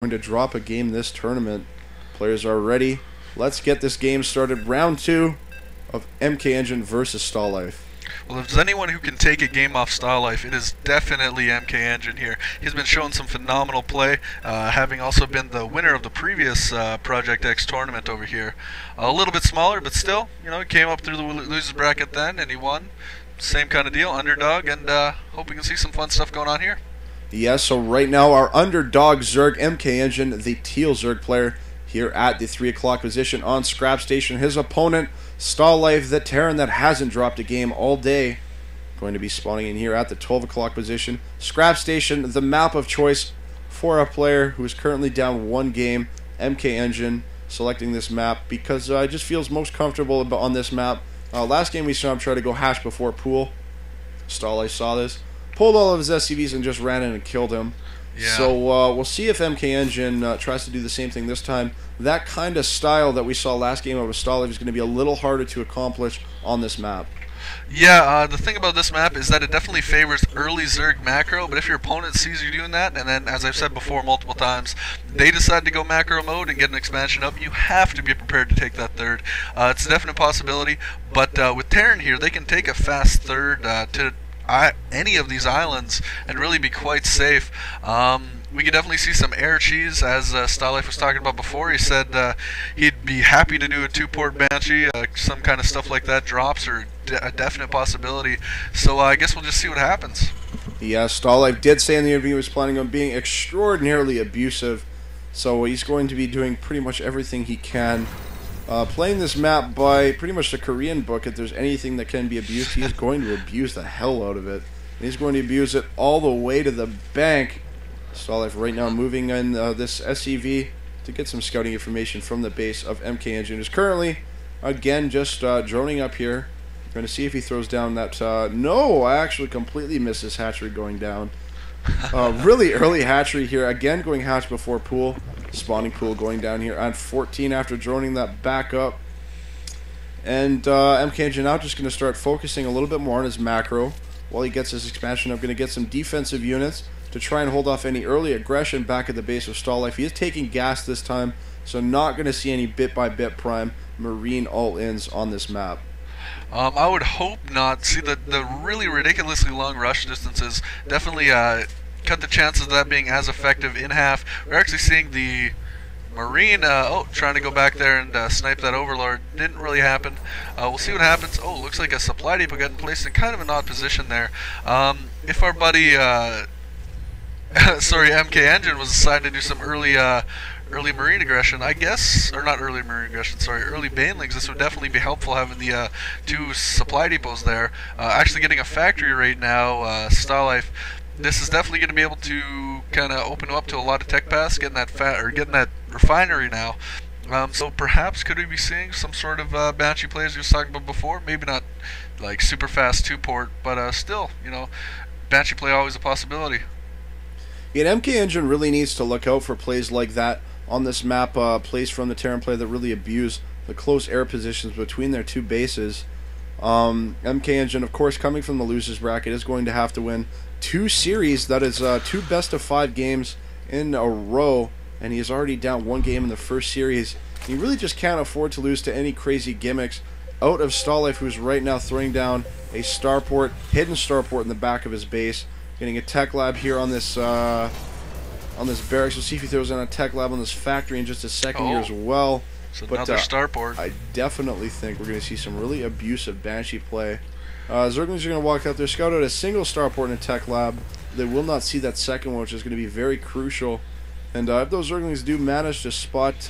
going to drop a game this tournament. Players are ready. Let's get this game started. Round 2 of mkengyn versus Stalife. Well, if there's anyone who can take a game off Stalife, it is definitely mkengyn here. He's been showing some phenomenal play, having also been the winner of the previous Project X tournament over here. A little bit smaller, but still, you know, he came up through the losers bracket then, and he won. Same kind of deal, underdog, and hope we can see some fun stuff going on here. Yes, so right now our underdog Zerg, mkengyn, the teal Zerg player, here at the 3 o'clock position on Scrap Station. His opponent, Stalife, the Terran that hasn't dropped a game all day, going to be spawning in here at the 12 o'clock position. Scrap Station, the map of choice for a player who is currently down 1 game. mkengyn selecting this map because it just feels most comfortable on this map. Last game we saw him try to go hash before pool. Stalife saw this, pulled all of his SCVs and just ran in and killed him. Yeah. So we'll see if mkengyn tries to do the same thing this time. That kind of style that we saw last game over Stalife is going to be a little harder to accomplish on this map. Yeah, the thing about this map is that it definitely favors early Zerg macro, but if your opponent sees you doing that, and then, as I've said before multiple times, they decide to go macro mode and get an expansion up, you have to be prepared to take that third. It's a definite possibility, but with Terran here, they can take a fast third to any of these islands and really be quite safe. We could definitely see some air cheese, as Stalife was talking about before. He said he'd be happy to do a 2-port Banshee, some kind of stuff like that drops, or a definite possibility. So I guess we'll just see what happens. Yeah, Stalife did say in the interview he was planning on being extraordinarily abusive, so he's going to be doing pretty much everything he can. Playing this map by pretty much the Korean book. If there's anything that can be abused, he is going to abuse the hell out of it. And he's going to abuse it all the way to the bank. Stalife right now moving in this SCV to get some scouting information from the base of mkengyn, who's currently, again, just droning up here. Going to see if he throws down that... no, I actually completely missed his hatchery going down. Really early hatchery here. Again, going hatch before pool. Spawning pool going down here on 14 after droning that back up. And mkengyn now just going to start focusing a little bit more on his macro while he gets his expansion. I'm going to get some defensive units to try and hold off any early aggression back at the base of Stalife. He is taking gas this time, so not going to see any bit-by-bit prime Marine all-ins on this map. I would hope not. See, the really ridiculously long rush distances definitely cut the chances of that being as effective in half. We're actually seeing the Marine, trying to go back there and snipe that Overlord. Didn't really happen. We'll see what happens. Oh, looks like a supply depot getting placed in kind of an odd position there. If our buddy... sorry, mkengyn was assigned to do some early Marine aggression, I guess, or not early Marine aggression, sorry, early Banelings. This would definitely be helpful, having the 2 supply depots there. Actually getting a factory right now, Stalife. This is definitely going to be able to kind of open up to a lot of tech paths, getting that refinery now. So perhaps could we be seeing some sort of Banshee plays we were talking about before? Maybe not like super fast 2-port, but still, you know, Banshee play always a possibility. Yeah, mkengyn really needs to look out for plays like that on this map, plays from the Terran player that really abuse the close air positions between their 2 bases. mkengyn, of course, coming from the losers bracket, is going to have to win 2 series. That is 2 best-of-5 games in a row, and he is already down 1 game in the first series. He really just can't afford to lose to any crazy gimmicks out of Stalife, who's right now throwing down a starport, hidden starport in the back of his base. Getting a tech lab here on this barracks. We'll see if he throws down a tech lab on this factory in just a second here as well. So another starport. I definitely think we're going to see some really abusive Banshee play. Zerglings are going to walk out there, scout out a single starport in a tech lab. They will not see that second one, which is going to be very crucial. And if those Zerglings do manage to spot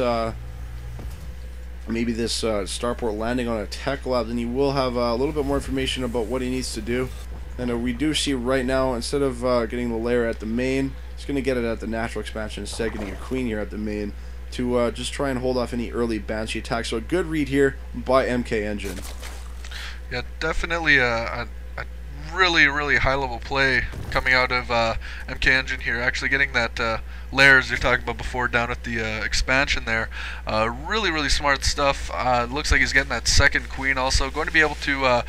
maybe this starport landing on a tech lab, then he will have a little bit more information about what he needs to do. And we do see right now, instead of getting the lair at the main, he's going to get it at the natural expansion instead, getting a queen here at the main to just try and hold off any early Banshee attacks. So a good read here by mkengyn. Yeah, definitely a really, really high-level play coming out of mkengyn here. Actually getting that layers you're talking about before down at the expansion there. Really, really smart stuff. Looks like he's getting that second queen also. Going to be able to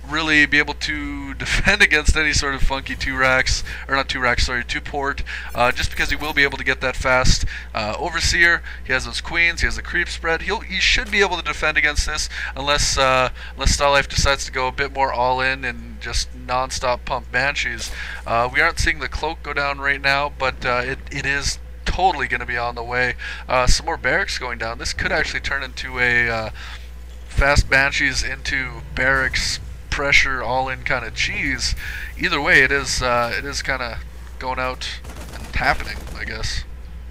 really be able to defend against any sort of funky 2-racks, or not 2-racks, sorry, 2-port, just because he will be able to get that fast Overseer. He has those queens, he has the creep spread. He should be able to defend against this, unless Stalife decides to go a bit more all-in and just non-stop pump Banshees. We aren't seeing the cloak go down right now, but it is totally going to be on the way. Some more barracks going down. This could actually turn into a fast Banshees into barracks pressure all-in kind of cheese. Either way, it is kind of going out and happening, I guess.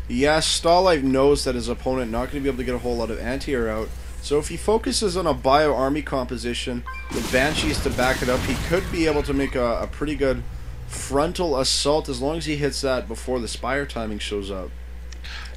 Yeah, Stalife knows that his opponent not going to be able to get a whole lot of anti-air out. So if he focuses on a bio army composition with Banshees to back it up, he could be able to make a pretty good frontal assault as long as he hits that before the Spire timing shows up.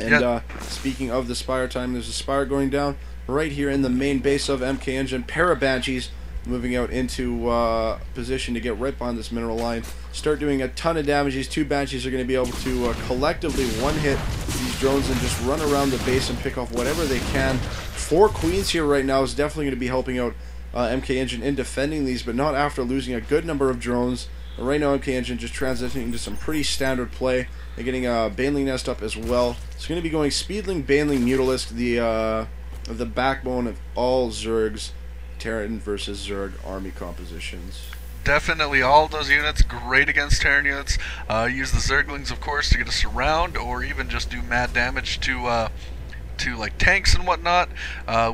And speaking of the Spire timing, there's a Spire going down right here in the main base of mkengyn. Pair of Banshees moving out into position to get right behind this mineral line. Start doing a ton of damage. These two Banshees are going to be able to collectively one-hit these drones and just run around the base and pick off whatever they can. 4 queens here right now is definitely going to be helping out mkengyn in defending these, but not after losing a good number of drones. Right now mkengyn just transitioning into some pretty standard play. They're getting a Baneling Nest up as well. It's going to be going Speedling, Baneling, Mutalisk, the backbone of all Zerg's Terran versus Zerg army compositions. Definitely all of those units great against Terran units. Use the Zerglings, of course, to get a surround, or even just do mad damage to like tanks and whatnot,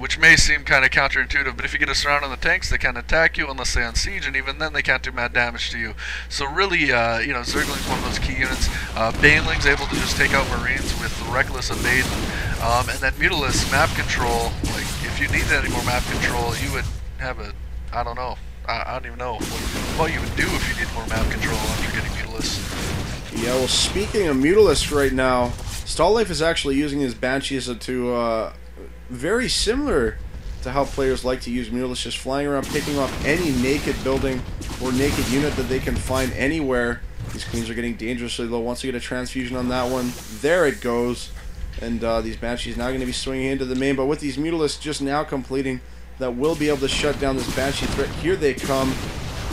which may seem kind of counterintuitive, but if you get a surround on the tanks, they can't attack you unless they unsiege, and even then they can't do mad damage to you. So really, you know, Zergling's one of those key units. Baneling's able to just take out Marines with Reckless Abatement, and then Mutalisk map control. Like, if you needed any more map control, you would have a, I don't know, I don't even know what you would do if you need more map control after getting Mutalisk. Yeah, well, speaking of Mutalisk right now, Stalife is actually using his Banshees to very similar to how players like to use Mutalisk, just flying around picking off any naked building or naked unit that they can find anywhere. These queens are getting dangerously low. Once you get a transfusion on that one, there it goes. And these Banshees now going to be swinging into the main, but with these Mutalisks just now completing, that will be able to shut down this Banshee threat. Here they come.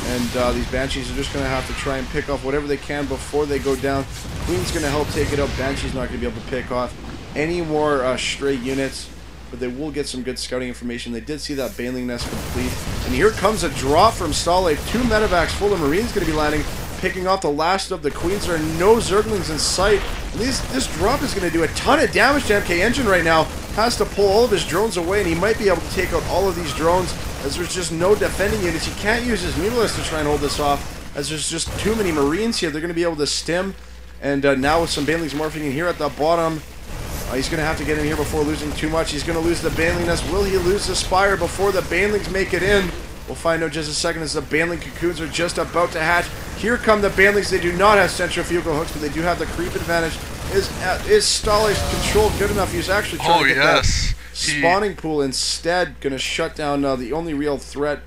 And these Banshees are just going to have to try and pick off whatever they can before they go down. Queen's going to help take it up. Banshee's not going to be able to pick off any more stray units, but they will get some good scouting information. They did see that Baneling Nest complete. And here comes a drop from Stalife. 2 medevacs full of Marines going to be landing, picking off the last of the Queens. There are no Zerglings in sight. And this drop is going to do a ton of damage to mkengyn right now. Has to pull all of his drones away, and he might be able to take out all of these drones, as there's just no defending units. He can't use his Mutalisk to try and hold this off, as there's just too many Marines here. They're going to be able to stim, and now with some Banelings morphing in here at the bottom, he's going to have to get in here before losing too much. He's going to lose the Baneling Nest. Will he lose the Spire before the Banelings make it in? We'll find out just a second, as the Baneling cocoons are just about to hatch. Here come the Banelings. They do not have centrifugal hooks, but they do have the creep advantage. Is Stalife's control good enough? He's actually trying to get that spawning pool instead. Going to shut down the only real threat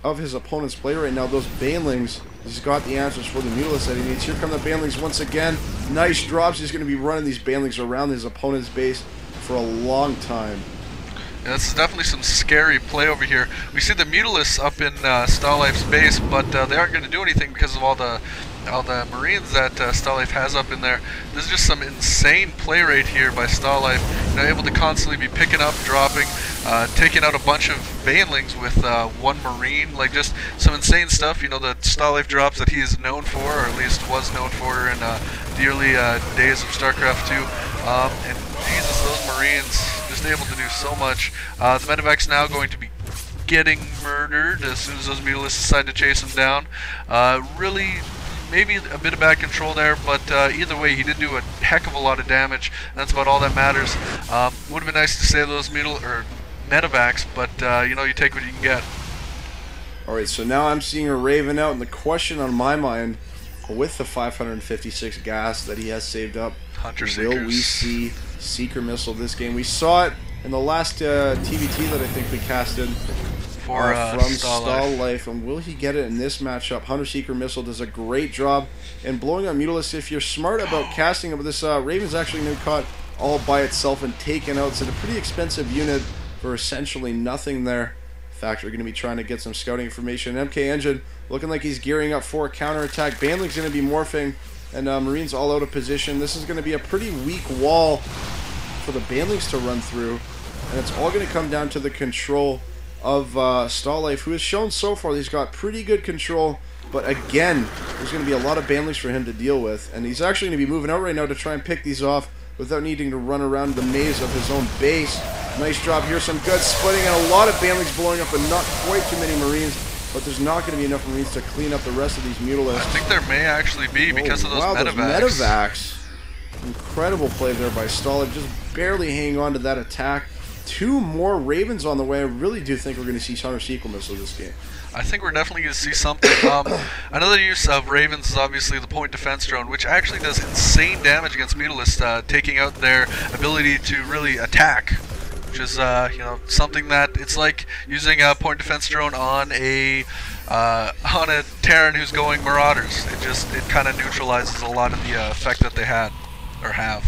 of his opponent's play right now. Those Banelings. He's got the answers for the Mutalisk that he needs. Here come the Banelings once again. Nice drops. He's going to be running these Banelings around his opponent's base for a long time. Yeah, this is definitely some scary play over here. We see the Mutalisks up in Stalife's base, but they aren't going to do anything because of all the Marines that Stalife has up in there. This is just some insane play right here by Stalife. You know, able to constantly be picking up, dropping, taking out a bunch of Banelings with 1 Marine. Like, just some insane stuff. You know, the Stalife drops that he is known for, or at least was known for in the early days of StarCraft 2. And Jesus, those Marines just able to do so much. The medevac's now going to be getting murdered as soon as those Mutalisks decide to chase him down. Really, maybe a bit of bad control there, but either way, he did do a heck of a lot of damage, and that's about all that matters. Would have been nice to save those medevacs, but you know, you take what you can get. Alright, so now I'm seeing a Raven out, and the question on my mind, with the 556 gas that he has saved up, Hunter will we see Seeker Missile this game? We saw it in the last TVT that I think we casted from Stalife, and will he get it in this matchup? Hunter Seeker Missile does a great job in blowing up Mutalisk. If you're smart about casting it, but this Raven's actually going to be caught all by itself and taken out. It's a pretty expensive unit for essentially nothing there. fact, are going to be trying to get some scouting information. mkengyn looking like he's gearing up for a counterattack. Banling's going to be morphing, and Marines all out of position. This is going to be a pretty weak wall for the Banlings to run through, and it's all going to come down to the control of Stalife, who has shown so far he's got pretty good control, but again, there's going to be a lot of Banlings for him to deal with, and he's actually going to be moving out right now to try and pick these off without needing to run around the maze of his own base. Nice job here, some good splitting, and a lot of Banlings blowing up, but not quite too many Marines. But there's not going to be enough Marines to clean up the rest of these Mutalisks. I think there may actually be because of those medevacs. Those medevacs. Incredible play there by Stalife, just barely hanging on to that attack. 2 more Ravens on the way. I really do think we're going to see Hunter Sequel Missile this game. I think we're definitely going to see something. Another use of Ravens is obviously the point defense drone, which actually does insane damage against Mutalisks, taking out their ability to really attack, which is you know, something that it's like using a point defense drone on a Terran who's going Marauders. It kind of neutralizes a lot of the effect that they had or have.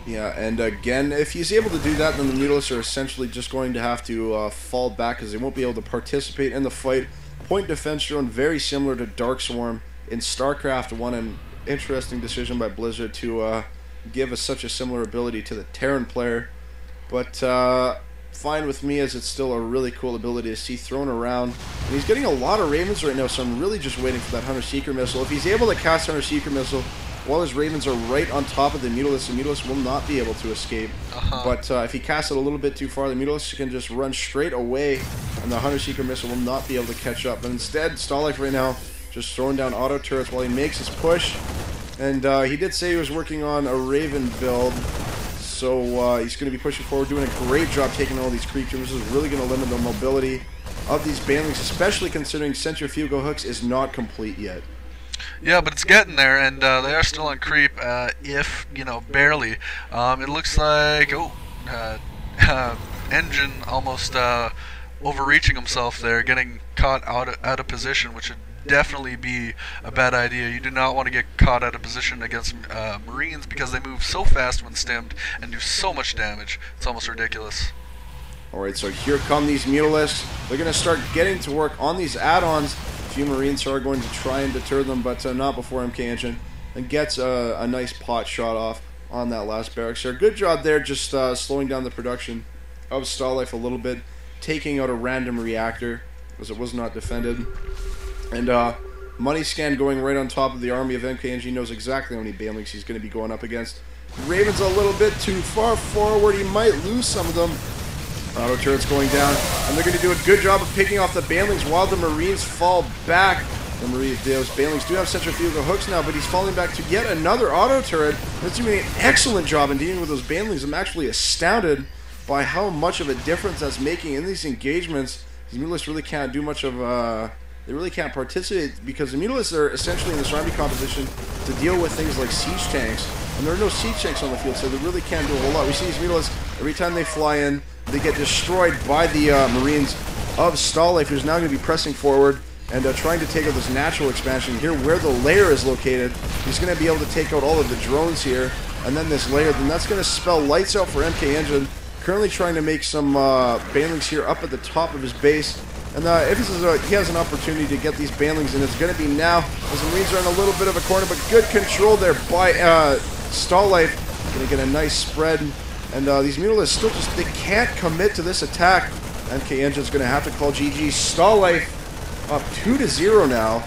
Yeah, and again, if he's able to do that, then the Mutalisks are essentially just going to have to fall back because they won't be able to participate in the fight. Point defense drone, very similar to Dark Swarm in StarCraft 1, an interesting decision by Blizzard to give us such a similar ability to the Terran player. But fine with me, as it's still a really cool ability to see thrown around. And he's getting a lot of Ravens right now, so I'm really just waiting for that Hunter Seeker Missile. If he's able to cast Hunter Seeker Missile while his Ravens are right on top of the Mutalisks will not be able to escape. But if he casts it a little bit too far, the Mutalisks can just run straight away, and the Hunter Seeker Missile will not be able to catch up. But instead, Stalife right now just throwing down auto turrets while he makes his push. And he did say he was working on a Raven build, so he's going to be pushing forward, doing a great job taking all these creep tumors. This is really going to limit the mobility of these Banlings, especially considering Centrifugal Hooks is not complete yet. Yeah, but it's getting there, and they are still on creep, if, you know, barely. It looks like, Engine almost overreaching himself there, getting caught out of position, which would definitely be a bad idea. You do not want to get caught out of position against Marines because they move so fast when stemmed and do so much damage. It's almost ridiculous. Alright, so here come these Mutalisks. They're going to start getting to work on these add-ons. A few Marines are going to try and deter them, but not before mkengyn, and gets a nice pot shot off on that last barracks there. Good job there, just slowing down the production of Stalife a little bit, taking out a random reactor, as it was not defended. And Money Scan going right on top of the army of mkengyn, knows exactly how many Banlings he's going to be going up against. Raven's a little bit too far forward, he might lose some of them. Auto turrets going down, and they're going to do a good job of picking off the Banlings while the Marines fall back. Those Banlings do have centrifugal hooks now, but he's falling back to yet another auto turret. That's doing an excellent job in dealing with those Banlings. I'm actually astounded by how much of a difference that's making in these engagements. These Mutalisks really can't do much of they really can't participate because the Mutalisks are essentially in this army composition to deal with things like siege tanks, and there are no siege tanks on the field, so they really can't do a whole lot. We see these Mutalisks, every time they fly in, they get destroyed by the Marines of Stalife, who's now going to be pressing forward and trying to take out this natural expansion here where the lair is located. He's going to be able to take out all of the drones here, and then this lair, then that's going to spell lights out for mkengyn. Currently trying to make some Banlings here up at the top of his base. And if this is he has an opportunity to get these Banlings, and it's going to be now, as the Marines are in a little bit of a corner, but good control there by Stalife. Going to get a nice spread. And these Mutalisks still just, they can't commit to this attack. mkengyn's going to have to call GG. Stalife up 2-0 now.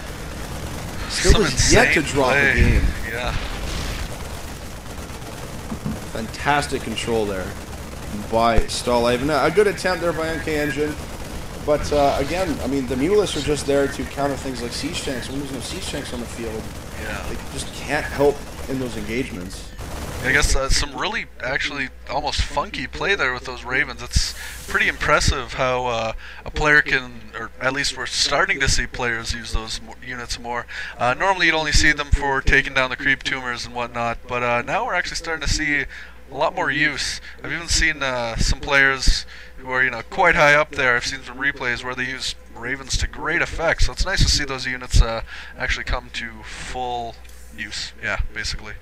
Still is yet to drop the game. Yeah. Fantastic control there by Stalife. And a good attempt there by mkengyn. But again, I mean, the Mutalisks are just there to counter things like siege tanks. When there's no siege tanks on the field, they just can't help in those engagements. I guess some really, actually, almost funky play there with those Ravens. It's pretty impressive how a player can, or at least we're starting to see players use those units more. Normally you'd only see them for taking down the creep tumors and whatnot, but now we're actually starting to see a lot more use. I've even seen some players who are, you know, quite high up there. I've seen some replays where they use Ravens to great effect, so it's nice to see those units actually come to full use. Yeah, basically.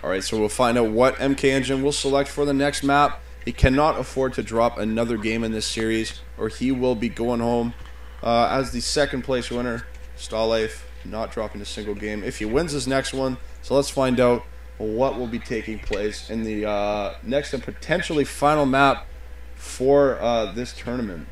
Alright, so we'll find out what mkengyn will select for the next map. He cannot afford to drop another game in this series, or he will be going home as the second place winner. Stalife not dropping a single game if he wins his next one. So let's find out what will be taking place in the next and potentially final map for this tournament.